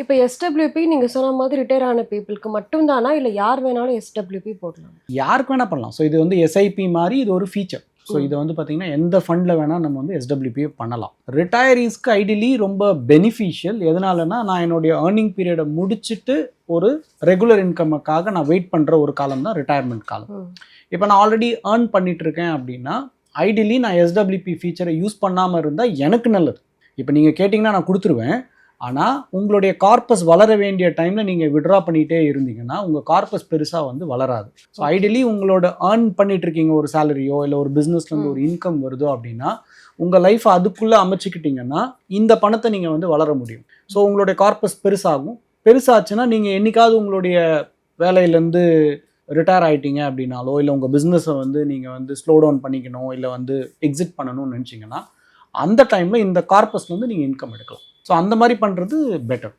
இப்ப எஸ்டபிள்யூபி நீங்க சொன்ன மாதிரி ரிட்டயர் ஆன பீப்புளுக்கு மட்டும் தானா? இல்ல யார் வேணாலும் எஸ்டபிள்யூபி போடலாம்? யாருக்கு வேணால் பண்ணலாம். ஸோ இது வந்து எஸ்ஐபி மாதிரி இது ஒரு ஃபீச்சர். ஸோ இது வந்து பார்த்தீங்கன்னா எந்த ஃபண்டில் வேணால் நம்ம வந்து எஸ்டபிள்யூபியை பண்ணலாம். ரிட்டையரீஸ்க்கு ஐடியலி ரொம்ப பெனிஃபிஷியல். எதனாலனா நான் என்னுடைய ஏர்னிங் பீரியடை முடிச்சுட்டு ஒரு ரெகுலர் இன்கமுக்காக நான் வெயிட் பண்ணுற ஒரு காலம் தான் ரிட்டையர்மெண்ட் காலம். இப்போ நான் ஆல்ரெடி ஏர்ன் பண்ணிட்டு இருக்கேன் அப்படின்னா ஐடியலி நான் எஸ்டபிள்யூபி ஃபீச்சரை யூஸ் பண்ணாமல் இருந்தால் எனக்கு நல்லது. இப்போ நீங்கள் கேட்டிங்கன்னா நான் கொடுத்துருவேன். ஆனால் உங்களுடைய கார்பஸ் வளர வேண்டிய டைமில் நீங்கள் விட்ரா பண்ணிகிட்டே இருந்தீங்கன்னா உங்கள் கார்பஸ் பெருசாக வந்து வளராது. ஸோ ஐடியலி உங்களோட ஏர்ன் பண்ணிட்டு இருக்கீங்க ஒரு சேலரியோ இல்லை ஒரு பிஸ்னஸ்லேருந்து ஒரு இன்கம் வருதோ அப்படின்னா உங்கள் லைஃப்பை அதுக்குள்ளே அமைச்சிக்கிட்டிங்கன்னா இந்த பணத்தை நீங்கள் வந்து வளர முடியும். ஸோ உங்களுடைய கார்பஸ் பெருசாச்சுன்னா நீங்கள் என்னைக்காவது உங்களுடைய வேலையிலேருந்து ரிட்டையர் ஆகிட்டீங்க அப்படின்னாலோ இல்லை உங்கள் பிஸ்னஸை வந்து நீங்கள் வந்து ஸ்லோ டவுன் பண்ணிக்கணும் இல்லை வந்து எக்ஸிட் பண்ணணும்னு நினச்சிங்கன்னா அந்த டைமில் இந்த கார்பஸ்லேருந்து நீங்கள் இன்கம் எடுக்கலாம். ஸோ அந்த மாதிரி பண்ணுறது பெட்டர்.